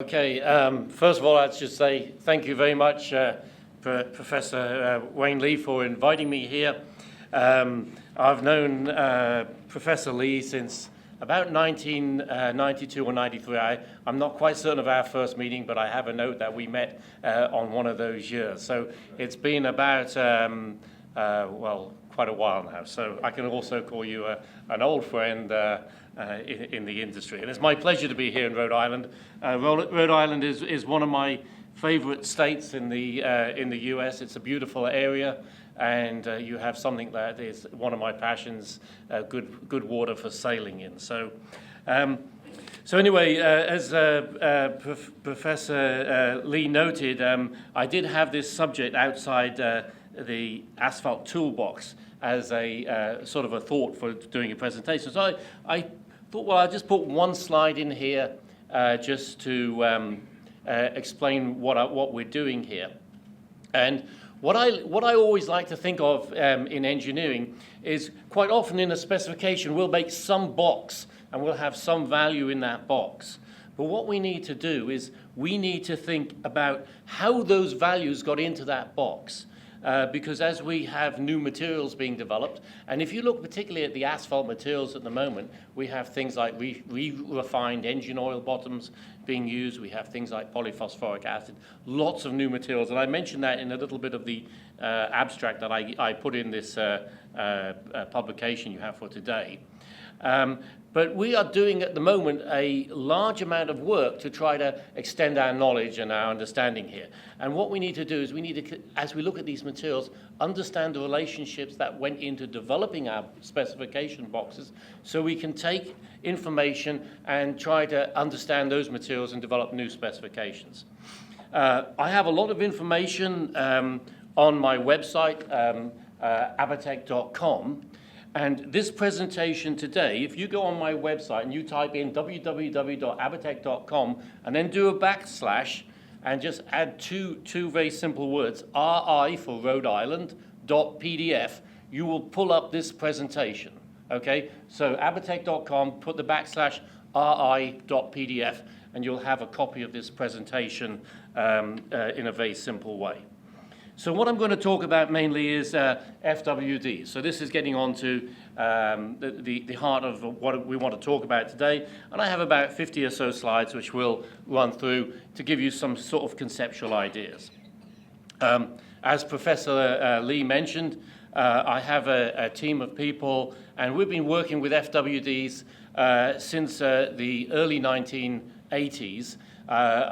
Okay, first of all, I'd just say thank you very much, Professor Wayne Lee, for inviting me here. I've known Professor Lee since about 1992 or 93. I'm not quite certain of our first meeting, but I have a note that we met on one of those years. So it's been about, well, quite a while now. So I can also call you an old friend in the industry. And it's my pleasure to be here in Rhode Island. Rhode Island is one of my favorite states in the US. It's a beautiful area, and you have something that is one of my passions, good water for sailing in. So anyway, as Professor Lee noted, I did have this subject outside the Asphalt toolbox as a sort of a thought for doing a presentation. So I thought, well, I'll just put one slide in here just to explain what we're doing here. And what I always like to think of in engineering is quite often in a specification we'll make some box and we'll have some value in that box. But what we need to do is we need to think about how those values got into that box. Because as we have new materials being developed, and if you look particularly at the asphalt materials at the moment, we have things like refined engine oil bottoms being used, we have things like polyphosphoric acid, lots of new materials, and I mentioned that in a little bit of the abstract that I put in this publication you have for today. But we are doing at the moment a large amount of work to try to extend our knowledge and our understanding here. And what we need to do is we need to, as we look at these materials, understand the relationships that went into developing our specification boxes so we can take information and try to understand those materials and develop new specifications. I have a lot of information on my website, abatech.com. And this presentation today, if you go on my website and you type in www.abatech.com and then do a backslash and just add two very simple words, RI for Rhode Island, .pdf, you will pull up this presentation, okay? So abatech.com, put the backslash RI.pdf, and you'll have a copy of this presentation in a very simple way. So what I'm going to talk about mainly is FWD. So this is getting on to the heart of what we want to talk about today. And I have about 50 or so slides which we'll run through to give you some sort of conceptual ideas. As Professor Lee mentioned, I have a team of people, and we've been working with FWDs since the early 1980s.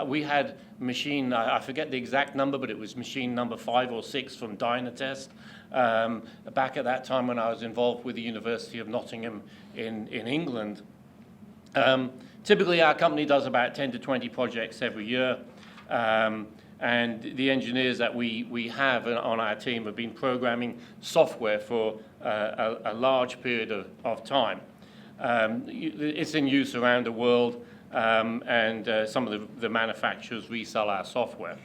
We had machine, I forget the exact number, but it was machine number 5 or 6 from Dynatest back at that time when I was involved with the University of Nottingham in England. Typically our company does about 10 to 20 projects every year, and the engineers that we have on our team have been programming software for a large period of time. It's in use around the world. And some of the manufacturers resell our software.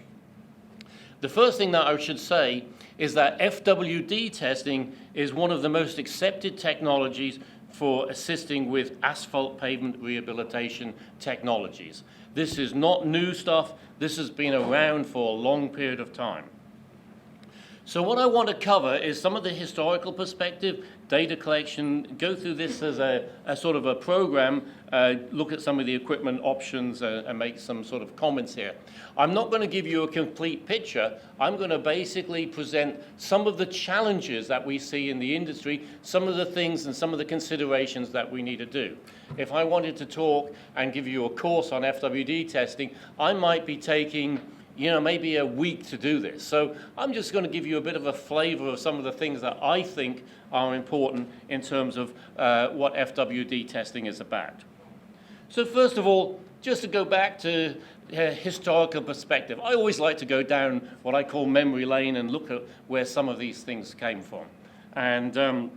The first thing that I should say is that FWD testing is one of the most accepted technologies for assisting with asphalt pavement rehabilitation technologies. This is not new stuff. This has been around for a long period of time. So what I want to cover is some of the historical perspective, data collection, go through this as a sort of a program, look at some of the equipment options and make some sort of comments here. I'm not going to give you a complete picture. I'm going to basically present some of the challenges that we see in the industry, some of the things and some of the considerations that we need to do. If I wanted to talk and give you a course on FWD testing, I might be taking maybe a week to do this. So I'm just going to give you a bit of a flavor of some of the things that I think are important in terms of what FWD testing is about. So first of all, just to go back to historical perspective, I always like to go down what I call memory lane and look at where some of these things came from. And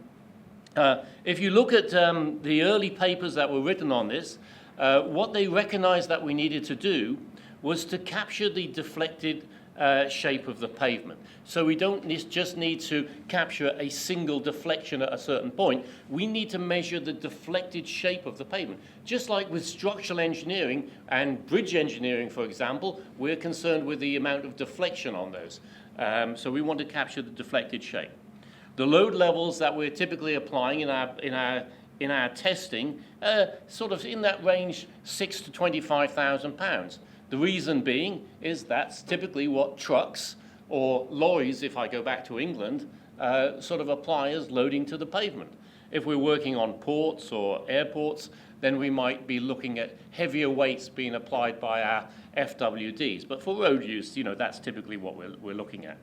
if you look at the early papers that were written on this, what they recognized that we needed to do was to capture the deflected shape of the pavement. So we don't just need to capture a single deflection at a certain point. We need to measure the deflected shape of the pavement. Just like with structural engineering and bridge engineering, for example, we're concerned with the amount of deflection on those. So we want to capture the deflected shape. The load levels that we're typically applying in our testing are sort of in that range, 6 to 25,000 pounds. The reason being is that's typically what trucks or lorries, if I go back to England, sort of apply as loading to the pavement. If we're working on ports or airports, then we might be looking at heavier weights being applied by our FWDs. But for road use, that's typically what we're looking at.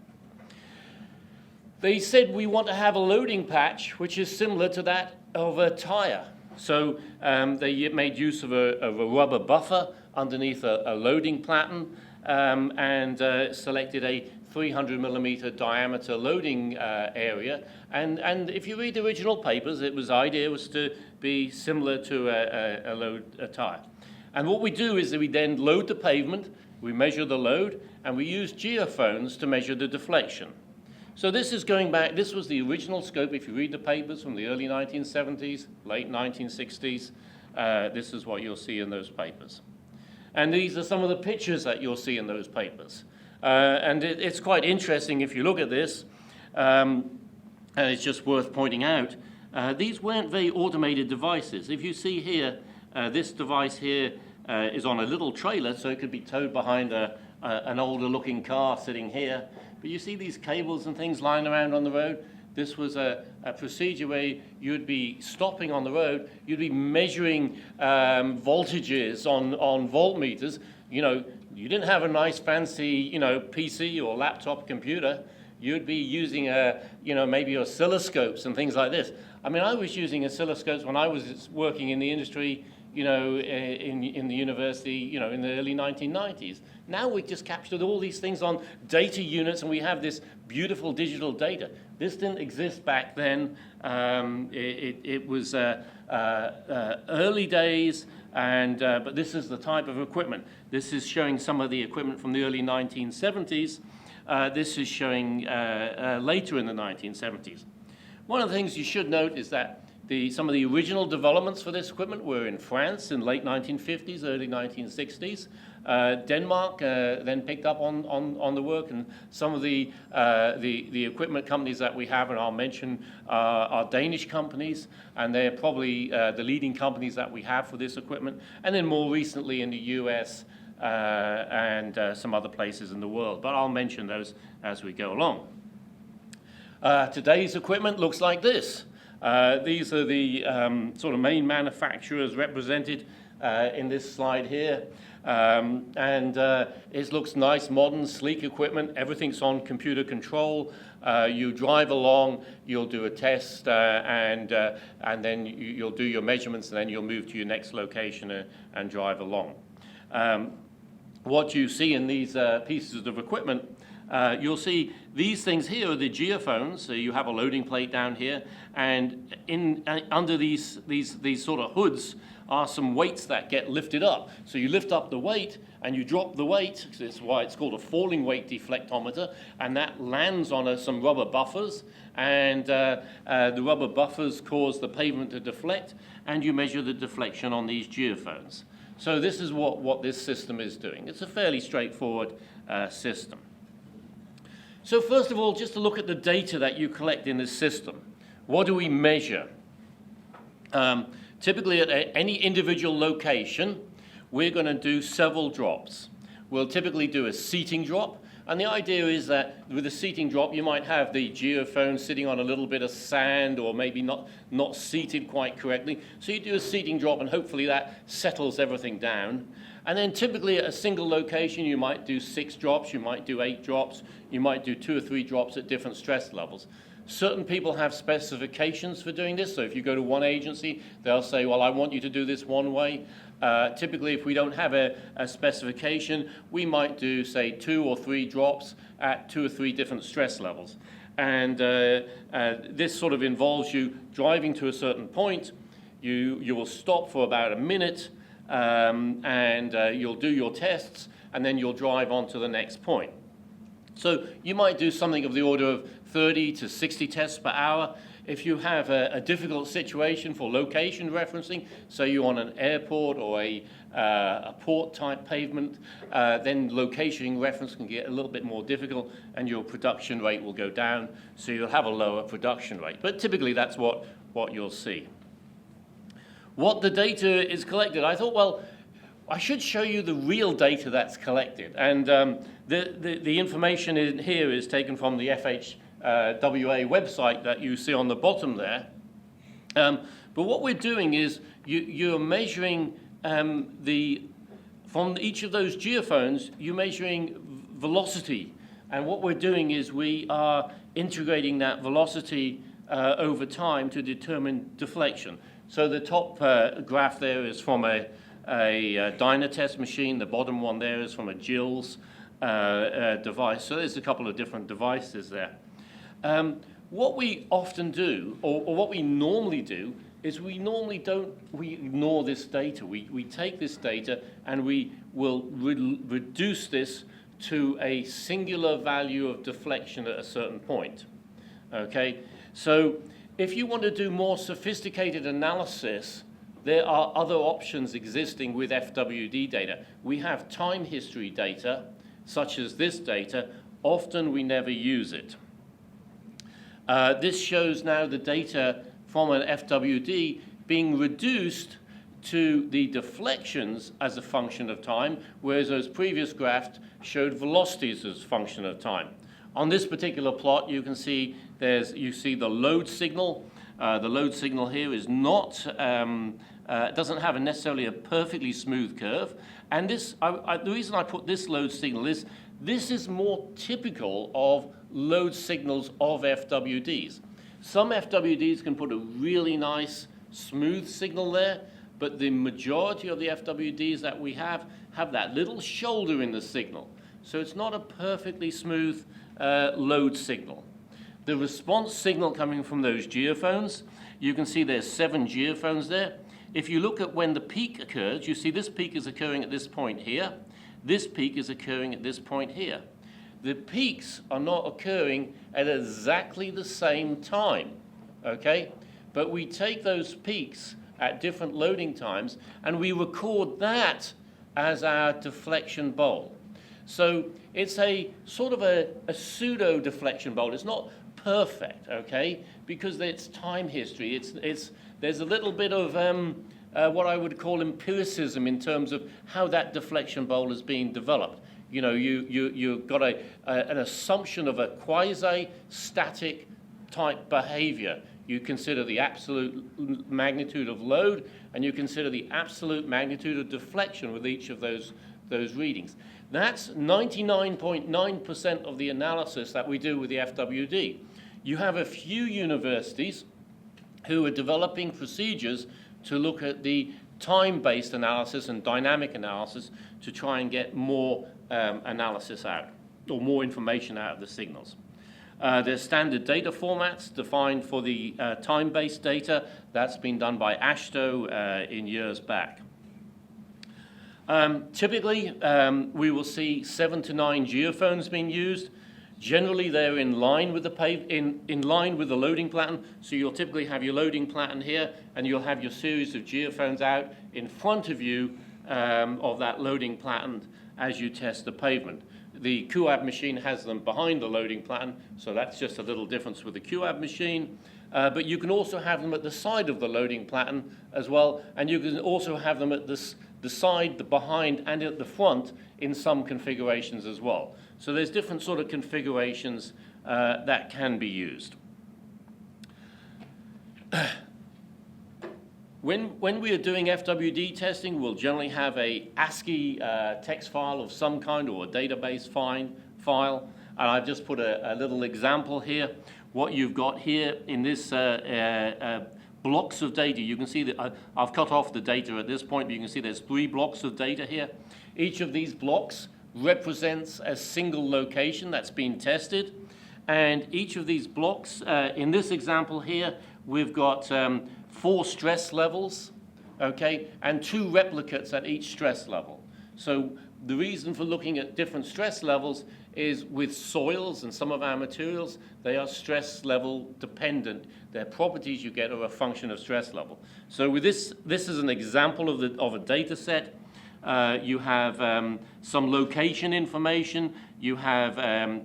They said we want to have a loading patch which is similar to that of a tire. So they made use of a rubber buffer underneath a loading platen and selected a 300 millimeter diameter loading area. And if you read the original papers, the idea was to be similar to a tire. And what we do is that we then load the pavement, we measure the load, and we use geophones to measure the deflection. So this is going back, this was the original scope. If you read the papers from the early 1970s, late 1960s, this is what you'll see in those papers. And these are some of the pictures that you'll see in those papers. And it's quite interesting if you look at this, and it's just worth pointing out, these weren't very automated devices. If you see here, this device here is on a little trailer, so it could be towed behind an older looking car sitting here. But you see these cables and things lying around on the road. This was a procedure where you'd be stopping on the road, you'd be measuring voltages on voltmeters. You didn't have a nice fancy, PC or laptop computer. You'd be using, maybe oscilloscopes and things like this. I mean, I was using oscilloscopes when I was working in the industry, in the university, in the early 1990s. Now we just captured all these things on data units, and we have this beautiful digital data. This didn't exist back then. It was early days, but this is the type of equipment. This is showing some of the equipment from the early 1970s. This is showing later in the 1970s. One of the things you should note is that some of the original developments for this equipment were in France in late 1950s, early 1960s. Denmark then picked up on the work, and some of the equipment companies that we have, and I'll mention, are Danish companies, and they're probably the leading companies that we have for this equipment. And then more recently in the US and some other places in the world. But I'll mention those as we go along. Today's equipment looks like this. These are the sort of main manufacturers represented in this slide here. It looks nice, modern, sleek equipment. Everything's on computer control. You drive along, you'll do a test, and then you'll do your measurements, and then you'll move to your next location and drive along. What you see in these pieces of equipment, you'll see these things here are the geophones. So you have a loading plate down here, and under these sort of hoods are some weights that get lifted up. So you lift up the weight and you drop the weight. That's why it's called a falling weight deflectometer, and that lands on some rubber buffers, and the rubber buffers cause the pavement to deflect, and you measure the deflection on these geophones. So this is what this system is doing. It's a fairly straightforward system. So first of all, just to look at the data that you collect in this system. What do we measure? Typically at any individual location, we're going to do several drops. We'll typically do a seating drop, and the idea is that with a seating drop, you might have the geophone sitting on a little bit of sand, or maybe not seated quite correctly. So you do a seating drop, and hopefully that settles everything down. And then typically at a single location, you might do 6 drops, you might do 8 drops, you might do 2 or 3 drops at different stress levels. Certain people have specifications for doing this. So if you go to one agency, they'll say, well, I want you to do this one way. Typically, if we don't have a specification, we might do, say, 2 or 3 drops at 2 or 3 different stress levels. And this sort of involves you driving to a certain point. You will stop for about a minute, and you'll do your tests, and then you'll drive on to the next point. So you might do something of the order of 30 to 60 tests per hour. If you have a difficult situation for location referencing, so you're on an airport or a port type pavement, then location reference can get a little bit more difficult and your production rate will go down, so you'll have a lower production rate. But typically that's what you'll see. What the data is collected, I thought, well, I should show you the real data that's collected. And the information in here is taken from the FHWA website that you see on the bottom there. But what we're doing is you're measuring from each of those geophones, you're measuring velocity. And what we're doing is we are integrating that velocity over time to determine deflection. So the top graph there is from a Dynatest machine. The bottom one there is from a Gills device. So there's a couple of different devices there. What we often do, or what we normally do, is we ignore this data. We take this data and we will reduce this to a singular value of deflection at a certain point. Okay? So if you want to do more sophisticated analysis, there are other options existing with FWD data. We have time history data, such as this data. Often we never use it. This shows now the data from an FWD being reduced to the deflections as a function of time, whereas those previous graphs showed velocities as a function of time. On this particular plot, you can see you see the load signal. The load signal here is not doesn't have necessarily a perfectly smooth curve. And this, the reason I put this load signal is this is more typical of load signals of FWDs. Some FWDs can put a really nice smooth signal there, but the majority of the FWDs that we have that little shoulder in the signal. So it's not a perfectly smooth load signal. The response signal coming from those geophones, you can see there's 7 geophones there. If you look at when the peak occurs, you see this peak is occurring at this point here. This peak is occurring at this point here. The peaks are not occurring at exactly the same time, okay? But we take those peaks at different loading times and we record that as our deflection bowl. So it's a sort of a pseudo deflection bowl. It's not perfect, okay? Because it's time history. There's a little bit of what I would call empiricism in terms of how that deflection bowl is being developed. You know, you've got an assumption of a quasi-static type behavior. You consider the absolute magnitude of load, and you consider the absolute magnitude of deflection with each of those readings. That's 99.9% of the analysis that we do with the FWD. You have a few universities who are developing procedures to look at the time-based analysis and dynamic analysis to try and get more analysis out, or more information out of the signals. There's standard data formats defined for the time-based data. That's been done by Shto in years back. Typically, we will see 7 to 9 geophones being used. Generally, they're in line with in line with the loading pattern. So you'll typically have your loading pattern here, and you'll have your series of geophones out in front of you of that loading pattern as you test the pavement. The QAB machine has them behind the loading pattern, so that's just a little difference with the QAB machine. But you can also have them at the side of the loading pattern as well, and you can also have them at the side, the behind, and at the front in some configurations as well. So there's different sort of configurations that can be used. When we are doing FWD testing, we'll generally have a ASCII text file of some kind or a database file. And I've just put a little example here. What you've got here in this blocks of data, you can see that I've cut off the data at this point, but you can see there's 3 blocks of data here. Each of these blocks represents a single location that's been tested. And each of these blocks, in this example here, we've got 4 stress levels, okay, and 2 replicates at each stress level. So The reason for looking at different stress levels is with soils and some of our materials, they are stress level dependent. Their properties you get are a function of stress level. So with this is an example of a data set. You have some location information, you have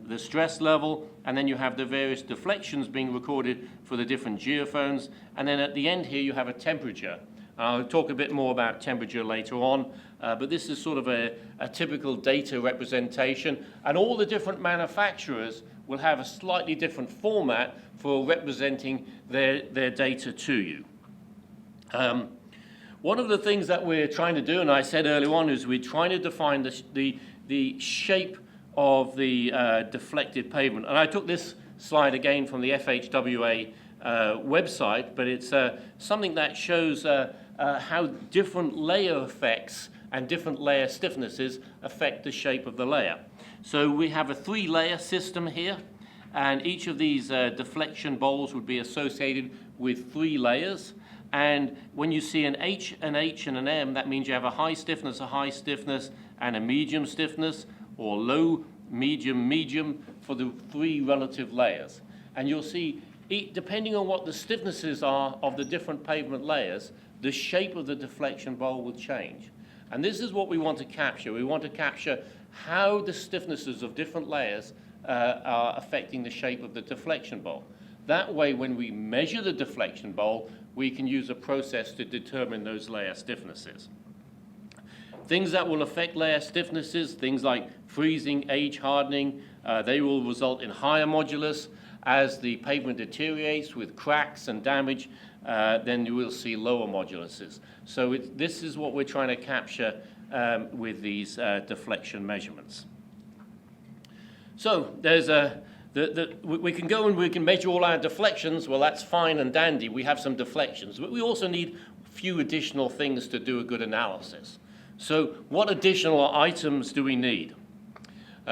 the stress level, and then you have the various deflections being recorded for the different geophones. And then at the end here, you have a temperature. I'll talk a bit more about temperature later on, but this is sort of a typical data representation. And all the different manufacturers will have a slightly different format for representing their data to you. One of the things that we're trying to do, and I said earlier on, is we're trying to define the shape of the deflected pavement. And I took this slide again from the FHWA website, but it's something that shows how different layer effects and different layer stiffnesses affect the shape of the layer. So we have a 3-layer system here, and each of these deflection bowls would be associated with 3 layers. And when you see an H, an M, that means you have a high stiffness, and a medium stiffness, or low, medium, medium for the 3 relative layers. And you'll see, depending on what the stiffnesses are of the different pavement layers, the shape of the deflection bowl will change. And this is what we want to capture. We want to capture how the stiffnesses of different layers are affecting the shape of the deflection bowl. That way, when we measure the deflection bowl, we can use a process to determine those layer stiffnesses. Things that will affect layer stiffnesses, things like freezing, age hardening, they will result in higher modulus. As the pavement deteriorates with cracks and damage, then you will see lower moduluses. So this is what we're trying to capture with these deflection measurements. So there's we can go and we can measure all our deflections. Well, that's fine and dandy. We have some deflections. But we also need a few additional things to do a good analysis. So what additional items do we need?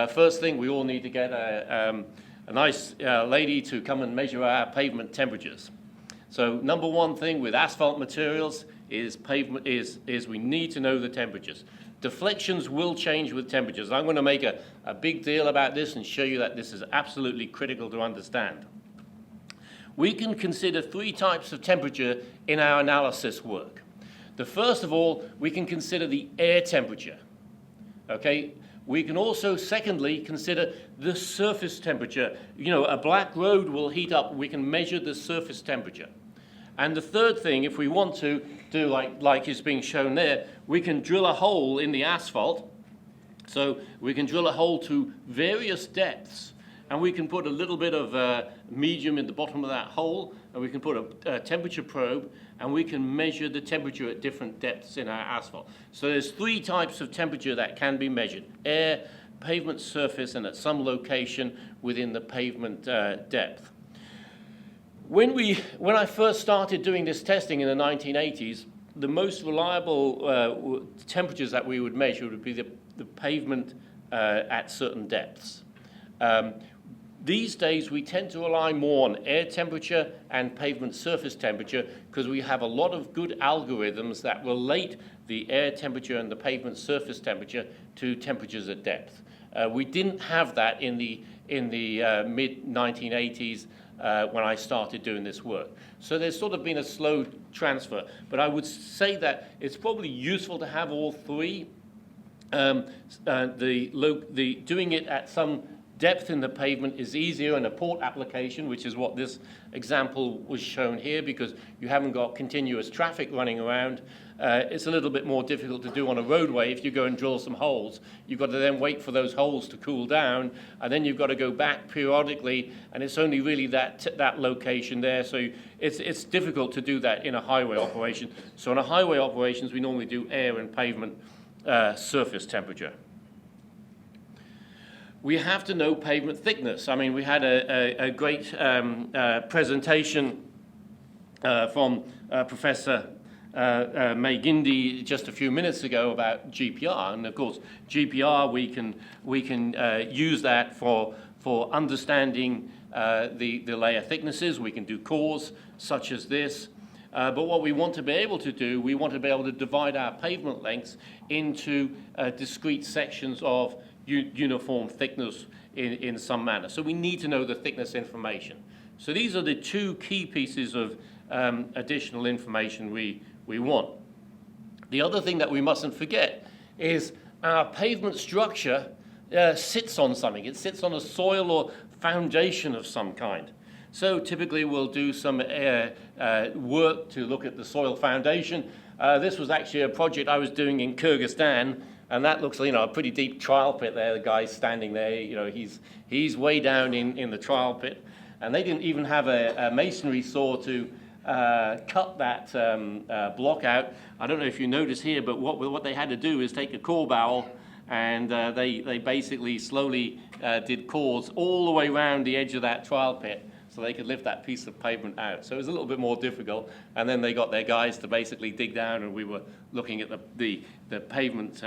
First thing, we all need to get a nice lady to come and measure our pavement temperatures. So number one thing with asphalt materials is we need to know the temperatures. Deflections will change with temperatures. I'm going to make a big deal about this and show you that this is absolutely critical to understand. We can consider 3 types of temperature in our analysis work. The first of all, we can consider the air temperature. Okay? We can also, secondly, consider the surface temperature. You know, a black road will heat up. We can measure the surface temperature. And the third thing, if we want to do like is being shown there, we can drill a hole in the asphalt. So we can drill a hole to various depths, and we can put a little bit of medium in the bottom of that hole, and we can put a temperature probe, and we can measure the temperature at different depths in our asphalt. So there's 3 types of temperature that can be measured: air, pavement surface, and at some location within the pavement depth. When I first started doing this testing in the 1980s, the most reliable temperatures that we would measure would be the pavement at certain depths. These days, we tend to rely more on air temperature and pavement surface temperature because we have a lot of good algorithms that relate the air temperature and the pavement surface temperature to temperatures at depth. We didn't have that in the mid-1980s when I started doing this work. So there's sort of been a slow transfer. But I would say that it's probably useful to have all 3. Doing it at some depth in the pavement is easier in a port application, which is what this example was shown here, because you haven't got continuous traffic running around. It's a little bit more difficult to do on a roadway. If you go and drill some holes, you've got to then wait for those holes to cool down, and then you've got to go back periodically, and it's only really that location there. So it's difficult to do that in a highway operation. So in a highway operations, we normally do air and pavement surface temperature. We have to know pavement thickness. I mean, we had a great presentation from Professor May Gindi just a few minutes ago about GPR, and of course GPR we can use that for understanding the layer thicknesses. We can do cores such as this. But what we want to be able to do, we want to be able to divide our pavement lengths into discrete sections of uniform thickness in some manner. So we need to know the thickness information. So these are the two key pieces of additional information we want. The other thing that we mustn't forget is our pavement structure sits on something. It sits on a soil or foundation of some kind. So typically we'll do some work to look at the soil foundation. This was actually a project I was doing in Kyrgyzstan, and that looks, a pretty deep trial pit there. The guy's standing there, he's way down in the trial pit. And they didn't even have a masonry saw to cut that block out. I don't know if you notice here, but what they had to do is take a core barrel, and they basically slowly did cores all the way around the edge of that trial pit so they could lift that piece of pavement out. So it was a little bit more difficult, and then they got their guys to basically dig down, and we were looking at the pavement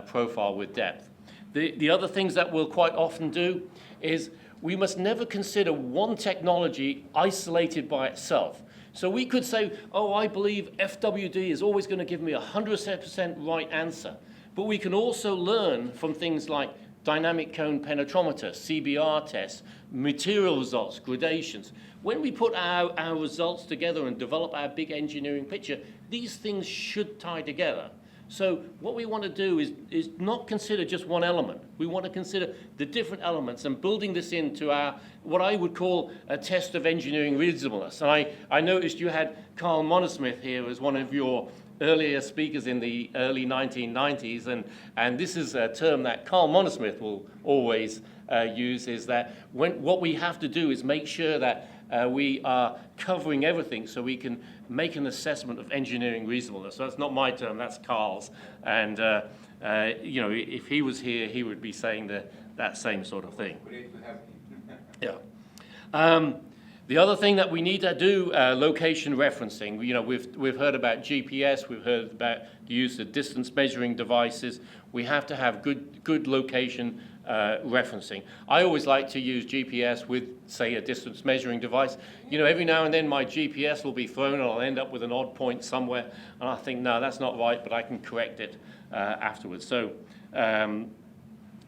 profile with depth. The other things that we'll quite often do is we must never consider one technology isolated by itself. So we could say, oh, I believe FWD is always going to give me a 100% right answer. But we can also learn from things like dynamic cone penetrometer, CBR tests, material results, gradations. When we put our results together and develop our big engineering picture, these things should tie together. So what we want to do is not consider just one element. We want to consider the different elements and building this into our, what I would call a test of engineering reasonableness. And I noticed you had Carl Monesmith here as one of your earlier speakers in the early 1990s, and this is a term that Carl Monesmith will always use, is that what we have to do is make sure that we are covering everything so we can make an assessment of engineering reasonableness. So that's not my term, that's Carl's. And if he was here, he would be saying that same sort of thing. Great to have him. Yeah. The other thing that we need to do, location referencing. We've heard about GPS, we've heard about the use of distance measuring devices. We have to have good location referencing. I always like to use GPS with, say, a distance measuring device. Every now and then my GPS will be thrown and I'll end up with an odd point somewhere, and I think, no, that's not right, but I can correct it afterwards. So,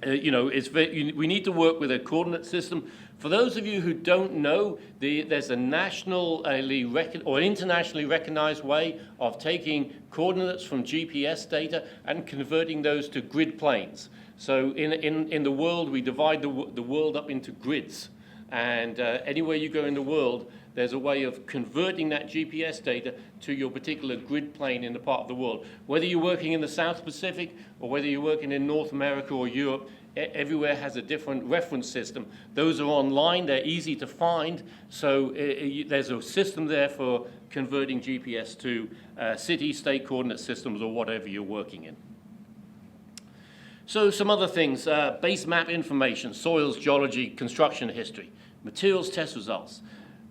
we need to work with a coordinate system. For those of you who don't know, there's a nationally or internationally recognized way of taking coordinates from GPS data and converting those to grid planes. So in the world, we divide the world up into grids. And anywhere you go in the world, there's a way of converting that GPS data to your particular grid plane in the part of the world. Whether you're working in the South Pacific or whether you're working in North America or Europe, everywhere has a different reference system. Those are online, they're easy to find, so there's a system there for converting GPS to city, state coordinate systems or whatever you're working in. So some other things, base map information, soils, geology, construction history, materials test results,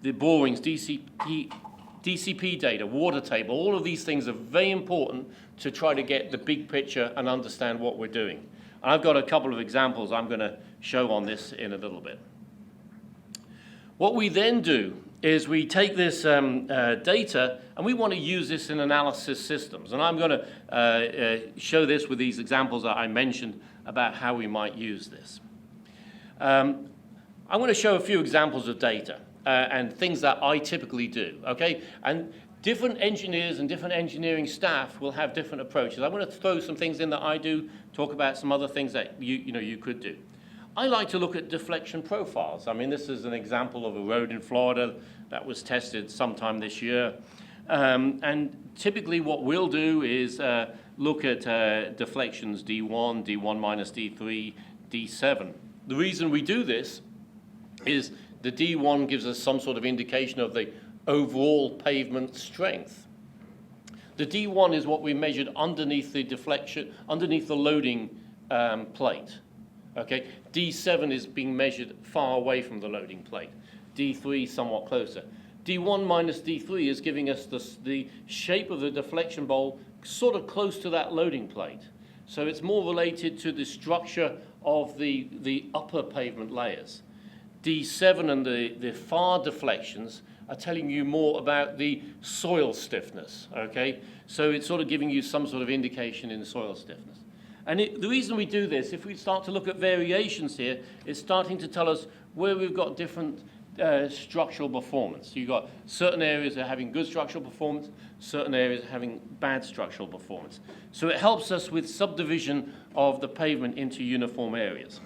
the borings, DCP data, water table, all of these things are very important to try to get the big picture and understand what we're doing. And I've got a couple of examples I'm going to show on this in a little bit. What we then do is we take this data and we want to use this in analysis systems. And I'm going to show this with these examples that I mentioned about how we might use this. I'm going to show a few examples of data and things that I typically do, okay? And different engineers and different engineering staff will have different approaches. I'm going to throw some things in that I do, talk about some other things that you could do. I like to look at deflection profiles. I mean, this is an example of a road in Florida that was tested sometime this year. And typically what we'll do is look at deflections D1, D1 minus D3, D7. The reason we do this is the D1 gives us some sort of indication of the overall pavement strength. The D1 is what we measured underneath the deflection, underneath the loading plate. Okay, D7 is being measured far away from the loading plate. D3 somewhat closer. D1 minus D3 is giving us the shape of the deflection bowl sort of close to that loading plate. So it's more related to the structure of the upper pavement layers. D7 and the far deflections are telling you more about the soil stiffness, okay? So it's sort of giving you some sort of indication in soil stiffness. And the reason we do this, if we start to look at variations here, it's starting to tell us where we've got different structural performance. So you've got certain areas that are having good structural performance, certain areas having bad structural performance. So it helps us with subdivision of the pavement into uniform areas.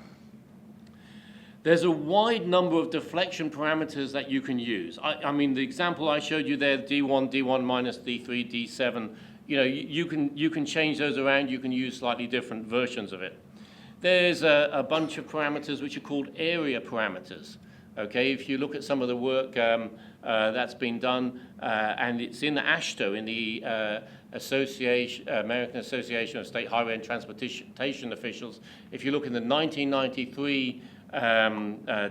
There's a wide number of deflection parameters that you can use. I mean, the example I showed you there, D1, D1 minus D3, D7, you know, you can change those around. You can use slightly different versions of it. There's a bunch of parameters which are called area parameters. Okay, if you look at some of the work that's been done, and it's in the Shto, in the American Association of State Highway and Transportation Officials. If you look in the 1993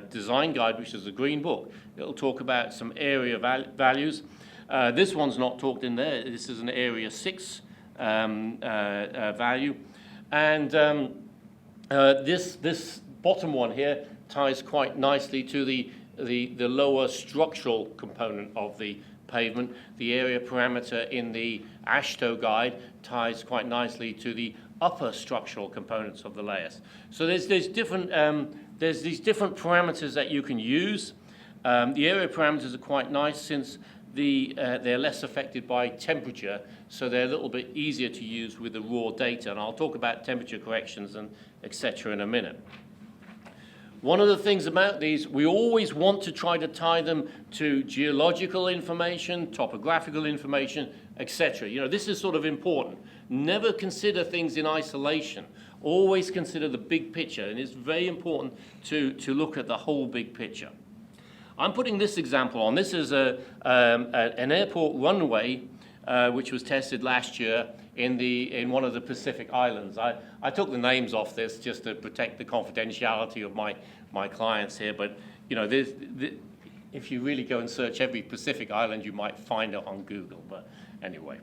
design guide, which is the Green Book, it'll talk about some area values. This one's not talked in there. This is an Area 6 value. And this bottom one here ties quite nicely to the lower structural component of the pavement. The area parameter in the Shto guide ties quite nicely to the upper structural components of the layers. So there's these different parameters that you can use. The area parameters are quite nice since they're less affected by temperature, so they're a little bit easier to use with the raw data. And I'll talk about temperature corrections and etc. in a minute. One of the things about these, we always want to try to tie them to geological information, topographical information, etc. You know, this is sort of important. Never consider things in isolation. Always consider the big picture, and it's very important to look at the whole big picture. I'm putting this example on. This is an airport runway which was tested last year in one of the Pacific Islands. I took the names off this just to protect the confidentiality of my clients here, but you know, if you really go and search every Pacific Island, you might find it on Google. But anyway,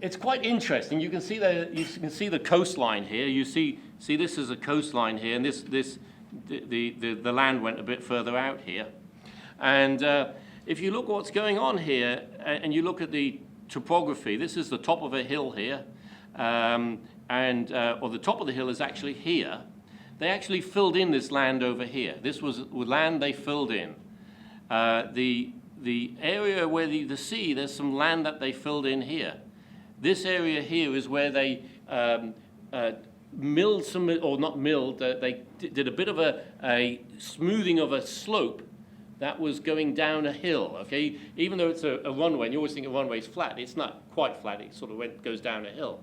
it's quite interesting. You can see the coastline here. You see this is a coastline here, and the land went a bit further out here. And if you look what's going on here, and you look at the topography, this is the top of a hill here, or the top of the hill is actually here. They actually filled in this land over here. This was land they filled in. The area where the sea, there's some land that they filled in here. This area here is where they milled some, or not milled, they did a bit of a smoothing of a slope that was going down a hill, okay? Even though it's a runway, and you always think a runway is flat, it's not quite flat, it sort of goes down a hill.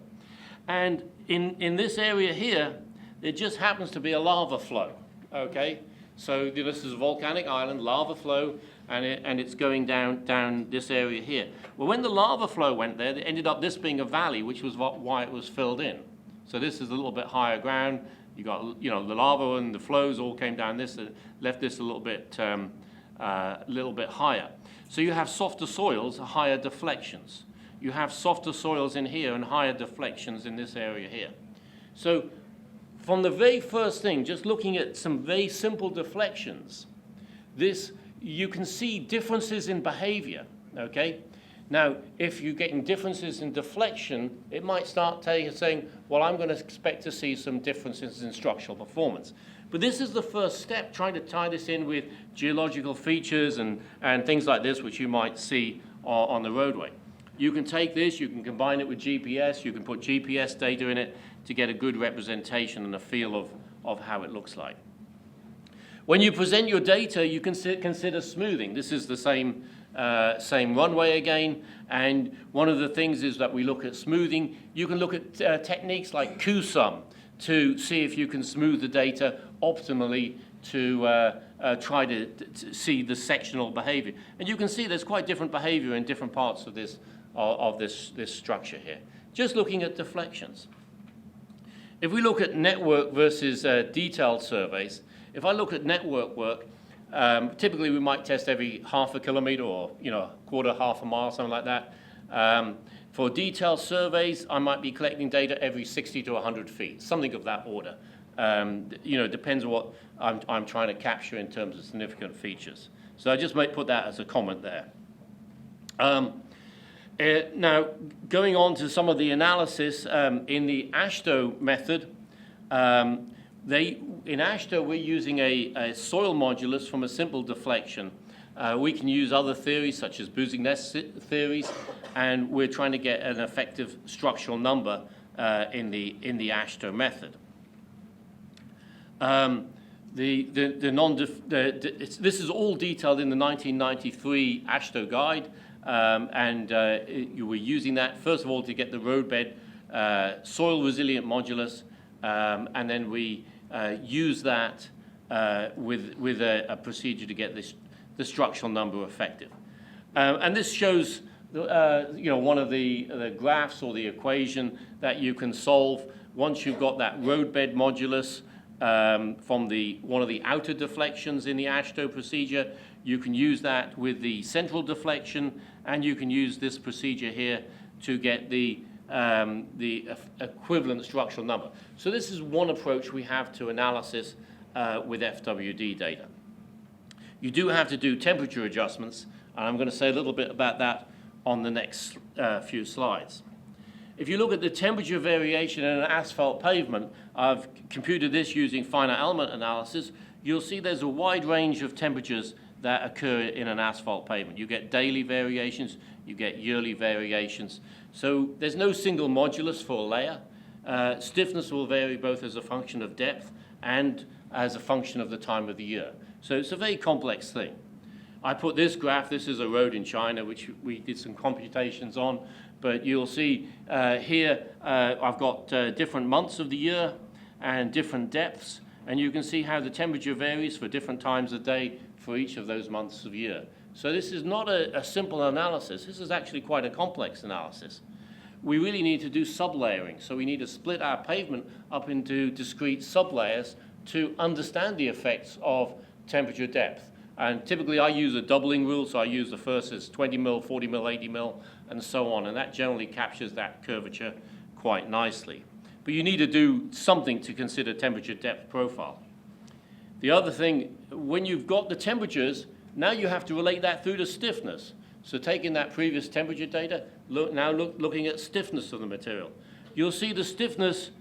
And in this area here, there just happens to be a lava flow, okay? So this is a volcanic island, lava flow, and it's going down this area here. Well, when the lava flow went there, it ended up this being a valley, which was why it was filled in. So this is a little bit higher ground. You got, you know, the lava and the flows all came down this, left this a little bit higher. So you have softer soils, higher deflections. You have softer soils in here and higher deflections in this area here. So from the very first thing, just looking at some very simple deflections, you can see differences in behavior, okay? Now, if you're getting differences in deflection, it might start saying, well, I'm going to expect to see some differences in structural performance. But this is the first step, trying to tie this in with geological features and things like this, which you might see on the roadway. You can take this, you can combine it with GPS, you can put GPS data in it to get a good representation and a feel of how it looks like. When you present your data, you can consider smoothing. This is the same runway again, and one of the things is that we look at smoothing. You can look at techniques like Q-sum to see if you can smooth the data optimally to try to see the sectional behavior. And you can see there's quite different behavior in different parts of this structure here. Just looking at deflections. If we look at network versus detailed surveys, if I look at network work, typically we might test every half a kilometer or quarter, half a mile, something like that. For detailed surveys, I might be collecting data every 60 to 100 feet, something of that order. Depends on what I'm trying to capture in terms of significant features. So I just might put that as a comment there. Now, going on to some of the analysis in the Shto method, in Shto we're using a soil modulus from a simple deflection. We can use other theories such as Boosing nest theories, and we're trying to get an effective structural number in the Shto method. This is all detailed in the 1993 Shto guide, you were using that first of all to get the roadbed soil resilient modulus, and then we use that with a procedure to get the structural number effective. And this shows one of the graphs or the equation that you can solve once you've got that roadbed modulus from one of the outer deflections in the Shto procedure. You can use that with the central deflection, and you can use this procedure here to get the equivalent structural number. So this is one approach we have to analysis with FWD data. You do have to do temperature adjustments, and I'm going to say a little bit about that on the next few slides. If you look at the temperature variation in an asphalt pavement, I've computed this using finite element analysis. You'll see there's a wide range of temperatures that occur in an asphalt pavement. You get daily variations, you get yearly variations. So there's no single modulus for a layer. Stiffness will vary both as a function of depth and as a function of the time of the year. So it's a very complex thing. I put this graph, this is a road in China, which we did some computations on, but you'll see here I've got different months of the year and different depths, and you can see how the temperature varies for different times of day for each of those months of year. So this is not a simple analysis. This is actually quite a complex analysis. We really need to do sublayering. So we need to split our pavement up into discrete sublayers to understand the effects of temperature depth. And typically I use a doubling rule, so I use the first as 20 mil, 40 mil, 80 mil, and so on. And that generally captures that curvature quite nicely. But you need to do something to consider temperature depth profile. The other thing, when you've got the temperatures, now you have to relate that through to stiffness. So taking that previous temperature data, looking at stiffness of the material. You'll see the stiffness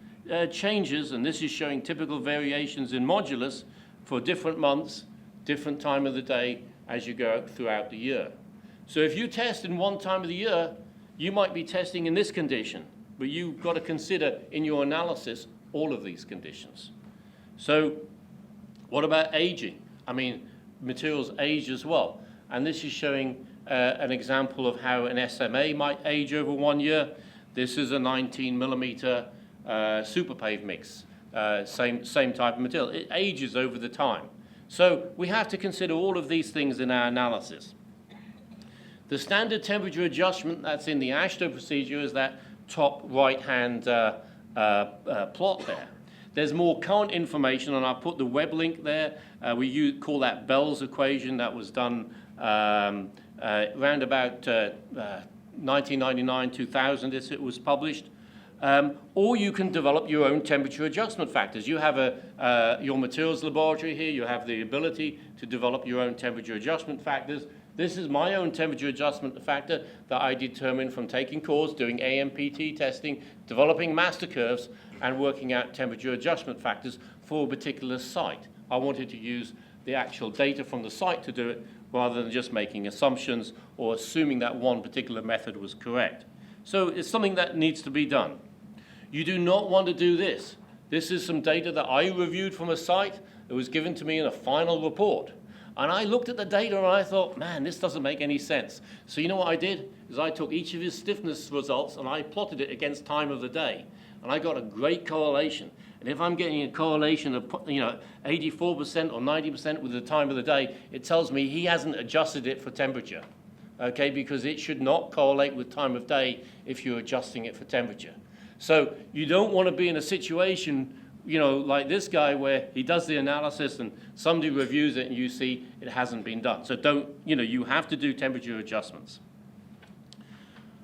changes, and this is showing typical variations in modulus for different months, different time of the day as you go throughout the year. So if you test in one time of the year, you might be testing in this condition, but you've got to consider in your analysis all of these conditions. So what about aging? I mean, materials age as well. And this is showing an example of how an SMA might age over 1 year. This is a 19 millimeter super pave mix, same type of material. It ages over the time. So we have to consider all of these things in our analysis. The standard temperature adjustment that's in the Shto procedure is that top right-hand plot there. There's more current information, and I'll put the web link there. We call that Bell's equation. That was done around about 1999, 2000, as it was published. Or you can develop your own temperature adjustment factors. You have your materials laboratory here. You have the ability to develop your own temperature adjustment factors. This is my own temperature adjustment factor that I determined from taking cores, doing AMPT testing, developing master curves, and working out temperature adjustment factors for a particular site. I wanted to use the actual data from the site to do it rather than just making assumptions or assuming that one particular method was correct. So it's something that needs to be done. You do not want to do this. This is some data that I reviewed from a site that was given to me in a final report. And I looked at the data and I thought, man, this doesn't make any sense. So you know what I did? Is I took each of his stiffness results and I plotted it against time of the day. And I got a great correlation. And if I'm getting a correlation of 84% or 90% with the time of the day, it tells me he hasn't adjusted it for temperature. Okay, because it should not correlate with time of day if you're adjusting it for temperature. So you don't want to be in a situation, like this guy where he does the analysis and somebody reviews it and you see it hasn't been done. So you have to do temperature adjustments.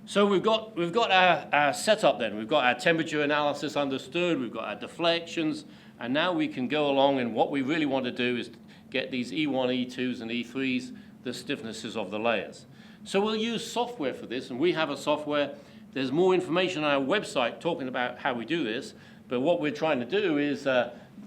So we've got our setup then. We've got our temperature analysis understood, we've got our deflections, and now we can go along, and what we really want to do is get these E1, E2s, and E3s, the stiffnesses of the layers. So we'll use software for this, and we have a software. There's more information on our website talking about how we do this, but what we're trying to do is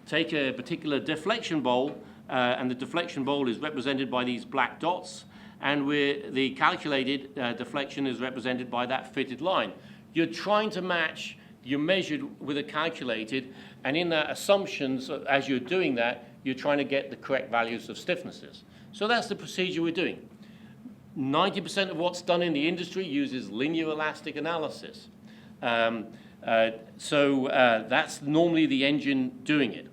take a particular deflection bowl, and the deflection bowl is represented by these black dots, and the calculated deflection is represented by that fitted line. You're trying to match your measured with a calculated, and in that assumptions, as you're doing that, you're trying to get the correct values of stiffnesses. So that's the procedure we're doing. 90% of what's done in the industry uses linear elastic analysis. That's normally the engine doing it.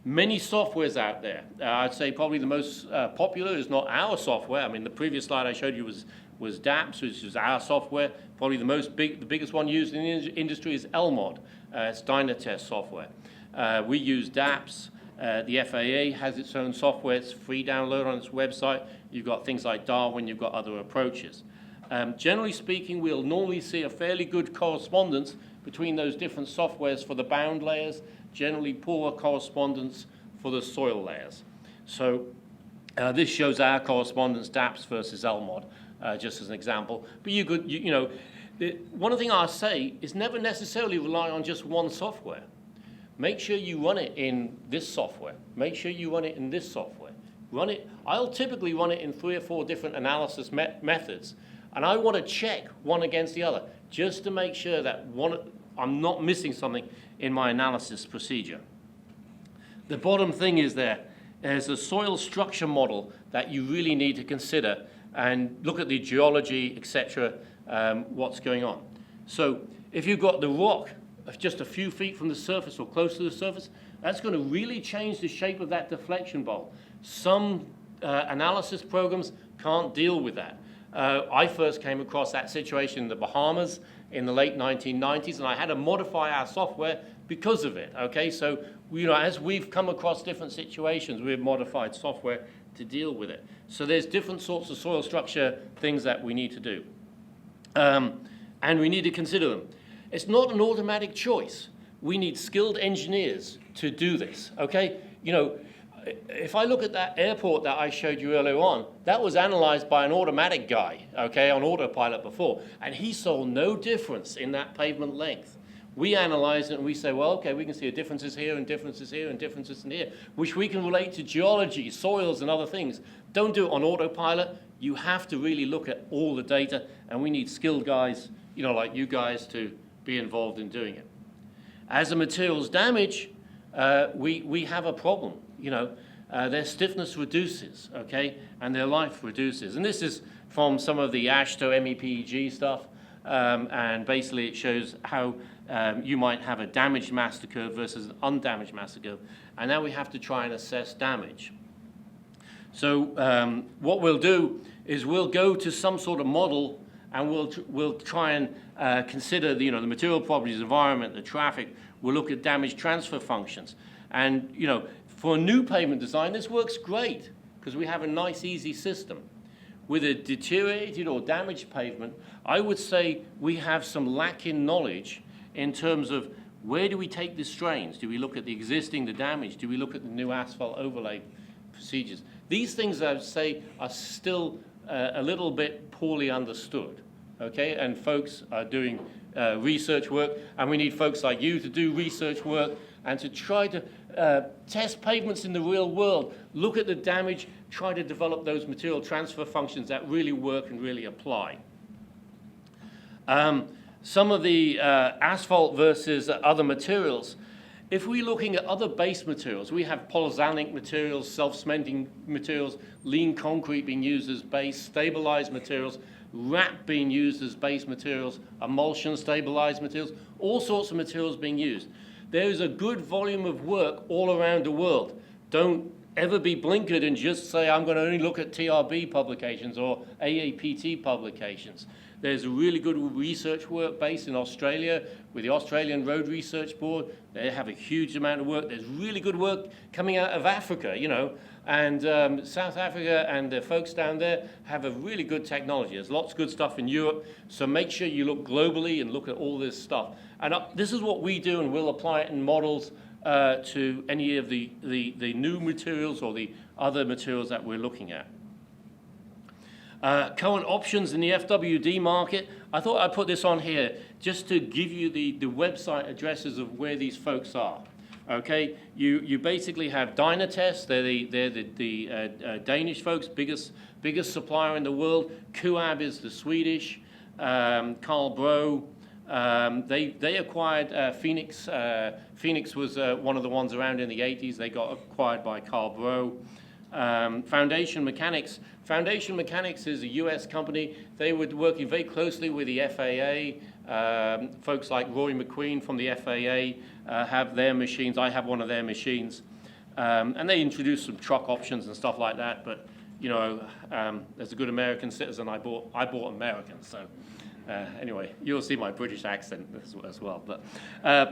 Many softwares out there. I'd say probably the most popular is not our software. I mean, the previous slide I showed you was DAPS, which is our software. Probably the biggest one used in the industry is LMOD. It's Dynatest software. We use DAPS. The FAA has its own software. It's free download on its website. You've got things like Darwin. You've got other approaches. Generally speaking, we'll normally see a fairly good correspondence between those different softwares for the bound layers, generally poor correspondence for the soil layers. So this shows our correspondence, DAPS versus LMOD, just as an example. But one thing I say is never necessarily rely on just one software. Make sure you run it in this software. Make sure you run it in this software. I'll typically run it in 3 or 4 different analysis methods, and I want to check one against the other just to make sure that I'm not missing something in my analysis procedure. The bottom thing is there's a soil structure model that you really need to consider and look at the geology, etc., what's going on. So if you've got the rock just a few feet from the surface or close to the surface, that's going to really change the shape of that deflection bowl. Some analysis programs can't deal with that. I first came across that situation in the Bahamas in the late 1990s, and I had to modify our software because of it. Okay, so as we've come across different situations, we've modified software to deal with it. So there's different sorts of soil structure things that we need to do, and we need to consider them. It's not an automatic choice. We need skilled engineers to do this. Okay, if I look at that airport that I showed you earlier on, that was analyzed by an automatic guy, okay, on autopilot before, and he saw no difference in that pavement length. We analyze it and we say, well, okay, we can see differences here and differences here and differences in here, which we can relate to geology, soils, and other things. Don't do it on autopilot. You have to really look at all the data, and we need skilled guys, like you guys, to be involved in doing it. As the materials damage, we have a problem. Their stiffness reduces, okay, and their life reduces. And this is from some of the Shto MEPEG stuff, and basically it shows how you might have a damaged master curve versus an undamaged master curve. And now we have to try and assess damage. So what we'll do is we'll go to some sort of model, and we'll try and consider the material properties, environment, the traffic. We'll look at damage transfer functions. And for a new pavement design, this works great because we have a nice, easy system. With a deteriorated or damaged pavement, I would say we have some lack in knowledge in terms of where do we take the strains? Do we look at the existing, the damage? Do we look at the new asphalt overlay procedures? These things, I would say, are still a little bit poorly understood, okay? And folks are doing research work, and we need folks like you to do research work and to try to test pavements in the real world, look at the damage, try to develop those material transfer functions that really work and really apply. Some of the asphalt versus other materials, if we're looking at other base materials, we have polyzanic materials, self-cementing materials, lean concrete being used as base, stabilized materials, wrap being used as base materials, emulsion stabilized materials, all sorts of materials being used. There is a good volume of work all around the world. Don't ever be blinkered and just say, I'm going to only look at TRB publications or AAPT publications. There's a really good research work based in Australia with the Australian Road Research Board. They have a huge amount of work. There's really good work coming out of Africa, and South Africa and the folks down there have a really good technology. There's lots of good stuff in Europe, so make sure you look globally and look at all this stuff. And this is what we do, and we'll apply it in models to any of the new materials or the other materials that we're looking at. Current options in the FWD market. I thought I'd put this on here just to give you the website addresses of where these folks are. Okay, you basically have Dynatest. They're the Danish folks, biggest supplier in the world. Kuab is the Swedish. Carl Rowe. They acquired Phoenix. Phoenix was one of the ones around in the 80s. They got acquired by Carl Rowe. Foundation Mechanics. Foundation Mechanics is a U.S. company. They were working very closely with the FAA. Folks like Roy McQueen from the FAA have their machines. I have one of their machines. And they introduced some truck options and stuff like that. But, you know, as a good American citizen, I bought American. So anyway, you'll see my British accent as well. But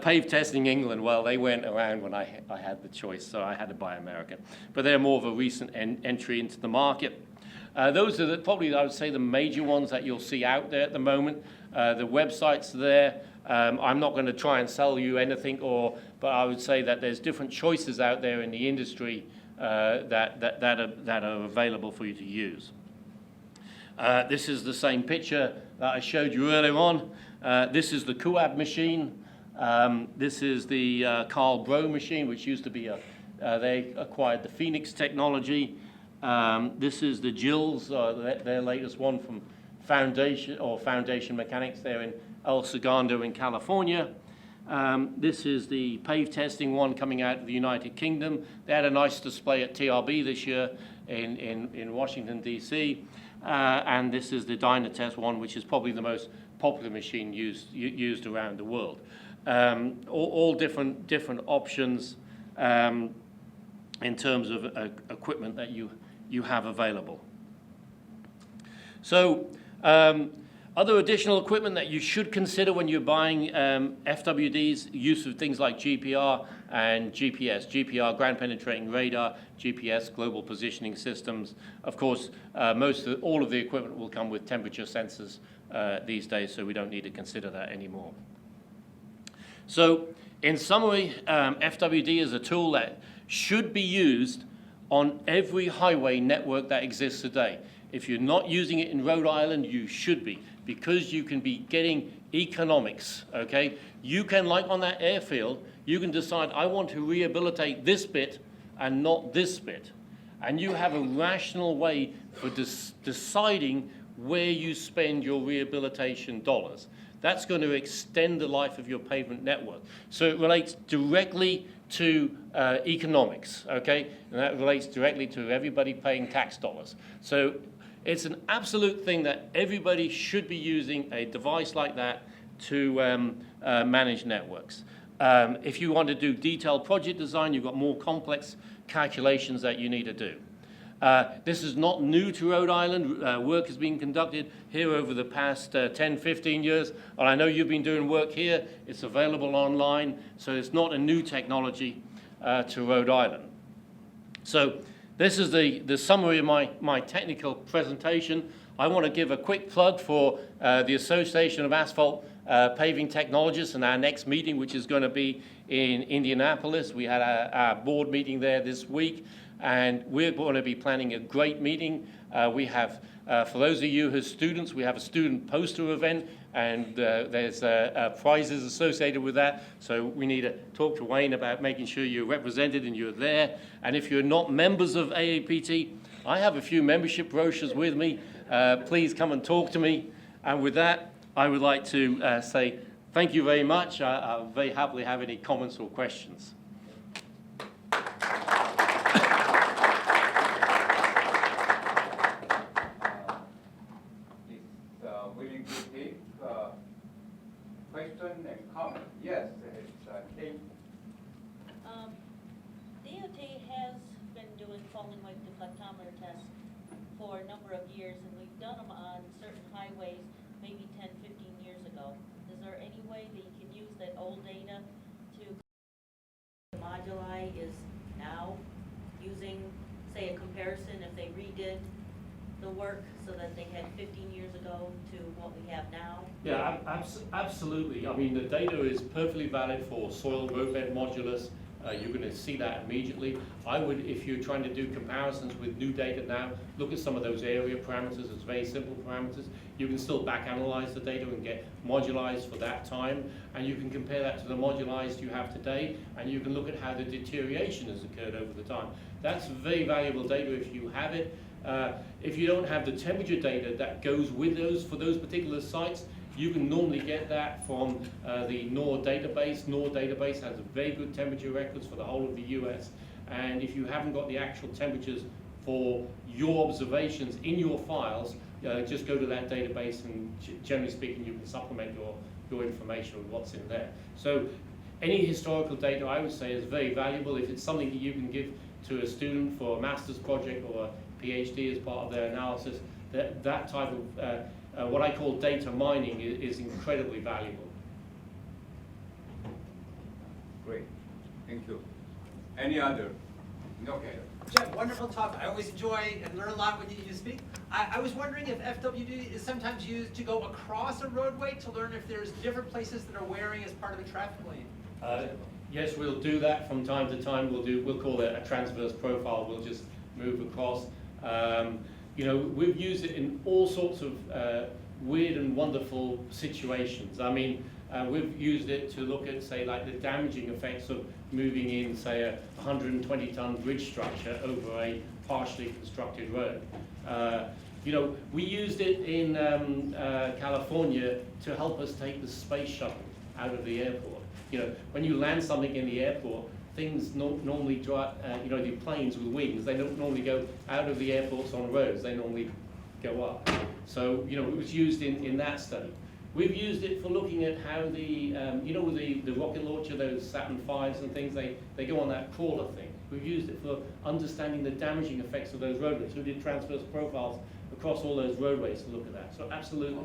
Pave Testing England, well, they went around when I had the choice, so I had to buy American. But they're more of a recent entry into the market. Those are probably, I would say, the major ones that you'll see out there at the moment. The websites there. I'm not going to try and sell you anything, but I would say that there's different choices out there in the industry that are available for you to use. This is the same picture that I showed you earlier on. This is the Kuab machine. This is the Carl Rowe machine, which used to be they acquired the Phoenix technology. This is the Jills, their latest one from Foundation Mechanics. They're in El Segundo in California. This is the Pave Testing one coming out of the United Kingdom. They had a nice display at TRB this year in Washington, D.C. And this is the Dynatest one, which is probably the most popular machine used around the world. All different options in terms of equipment that you have available. So other additional equipment that you should consider when you're buying FWDs, use of things like GPR and GPS. GPR, ground penetrating radar, GPS, global positioning systems. Of course, all of the equipment will come with temperature sensors these days, so we don't need to consider that anymore. So in summary, FWD is a tool that should be used on every highway network that exists today. If you're not using it in Rhode Island, you should be, because you can be getting economics, okay? You can, like on that airfield, you can decide, I want to rehabilitate this bit and not this bit. And you have a rational way for deciding where you spend your rehabilitation dollars. That's going to extend the life of your pavement network. So it relates directly to economics, okay? And that relates directly to everybody paying tax dollars. So it's an absolute thing that everybody should be using a device like that to manage networks. If you want to do detailed project design, you've got more complex calculations that you need to do. This is not new to Rhode Island. Work has been conducted here over the past 10, 15 years. And I know you've been doing work here. It's available online. So it's not a new technology to Rhode Island. So this is the summary of my technical presentation. I want to give a quick plug for the Association of Asphalt Paving Technologists and our next meeting, which is going to be in Indianapolis. We had our board meeting there this week. And we're going to be planning a great meeting. We have, for those of you who are students, we have a student poster event, and there's prizes associated with that. So we need to talk to Wayne about making sure you're represented and you're there. And if you're not members of AAPT, I have a few membership brochures with me. Please come and talk to me. And with that, I would like to say thank you very much. I'll very happily have any comments or questions. Question and comment. Yes, it's Kate. DOT has been doing falling weight deflectometer tests for a number of years, and we've done them on certain highways maybe 10, 15 years ago. Is there any way that you can use that old data to moduli is now using, say, a comparison if they redid the work so that they had 15 years ago to what we have now? Yeah, absolutely. I mean, the data is perfectly valid for soil roadbed modulus, You're going to see that immediately. I would, if you're trying to do comparisons with new data now, look at some of those area parameters as very simple parameters. You can still back analyze the data and get modularized for that time, and you can compare that to the modularized you have today, and you can look at how the deterioration has occurred over the time. That's very valuable data if you have it. If you don't have the temperature data that goes with those for those particular sites, you can normally get that from the NOR database. NOR database has very good temperature records for the whole of the US. And if you haven't got the actual temperatures for your observations in your files, just go to that database, and generally speaking, you can supplement your information with what's in there. So any historical data, I would say, is very valuable. If it's something that you can give to a student for a master's project or a PhD as part of their analysis, that type of what I call data mining is incredibly valuable. Great, thank you. Any other? Okay. Jeff, wonderful talk. I always enjoy and learn a lot when you speak. I was wondering if FWD is sometimes used to go across a roadway to learn if there's different places that are wearing as part of a traffic lane. Yes, we'll do that from time to time. We'll call it a transverse profile. We'll just move across. You know, we've used it in all sorts of weird and wonderful situations. I mean, we've used it to look at, say, like the damaging effects of moving in, say, a 120-ton bridge structure over a partially constructed road. You know, we used it in California to help us take the space shuttle out of the airport. You know, when you land something in the airport, things normally drive, you know, the planes with wings, they don't normally go out of the airports on roads, they normally go up. So, you know, it was used in that study. We've used it for looking at how the, you know, the rocket launcher, those Saturn V's and things, they go on that crawler thing. We've used it for understanding the damaging effects of those roadways. We did transverse profiles across all those roadways to look at that. So absolutely.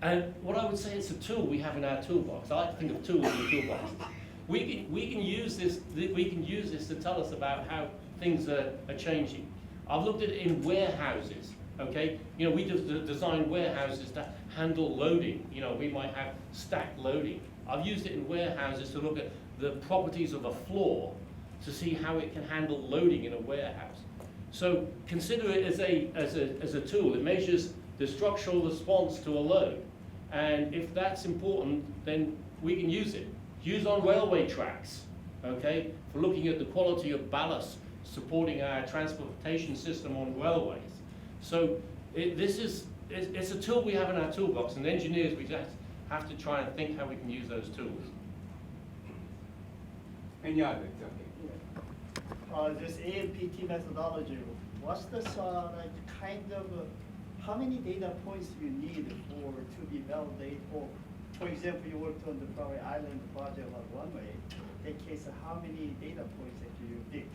And what I would say, it's a tool we have in our toolbox. I like to think of tools in the toolbox. We can use this to tell us about how things are changing. I've looked at it in warehouses. Okay, you know, we design warehouses to handle loading. You know, we might have stacked loading. I've used it in warehouses to look at the properties of a floor to see how it can handle loading in a warehouse. So consider it as a tool. It measures the structural response to a load, and if that's important, then we can use it. Used on railway tracks, okay, for looking at the quality of ballast supporting our transportation system on railways. So it's a tool we have in our toolbox, and engineers, we just have to try and think how we can use those tools. Any others? Okay. This AMPT methodology, what's this like kind of how many data points you need to be validated? For example, you worked on the Prairie Island project on runway. In case, how many data points that you pick?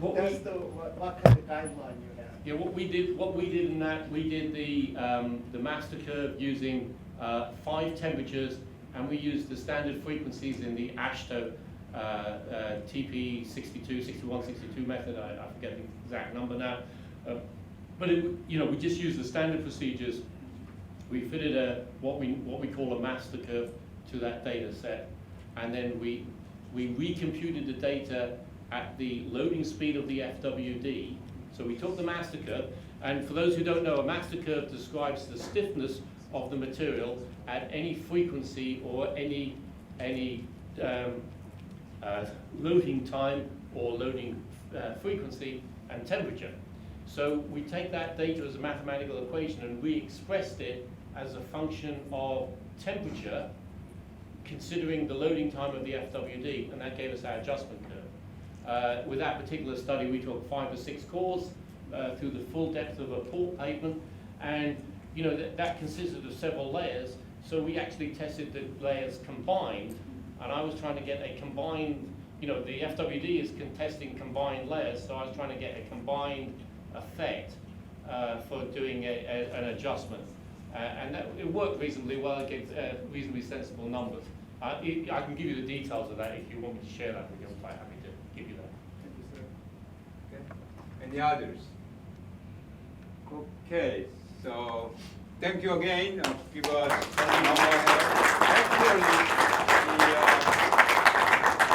What kind of guideline you have? Yeah, what we did in that, we did the master curve using 5 temperatures, and we used the standard frequencies in the Shto TP 62, 61, 62 method. I forget the exact number now, but you know, we just used the standard procedures. We fitted what we call a master curve to that data set, and then we recomputed the data at the loading speed of the FWD. So we took the master curve, and for those who don't know, a master curve describes the stiffness of the material at any frequency or any loading time or loading frequency and temperature. So we take that data as a mathematical equation, and we expressed it as a function of temperature considering the loading time of the FWD, and that gave us our adjustment curve. With that particular study, we took 5 or 6 cores through the full depth of a port pavement, and you know that consisted of several layers. So we actually tested the layers combined, and I was trying to get a combined. You know, the FWD is contesting combined layers, so I was trying to get a combined effect for doing an adjustment, and it worked reasonably well. It gave reasonably sensible numbers. I can give you the details of that if you want me to share that with you. I'm quite happy to give you that. Okay. Any others? Okay, so thank you again. Give us actually,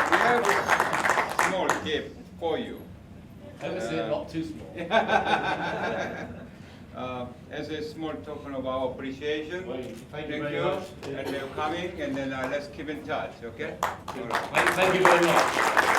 we have a small gift for you. Not too small. As a small token of our appreciation. Wait, thank you very much. And they're coming, and then let's keep in touch, okay? All right. Thank you very much.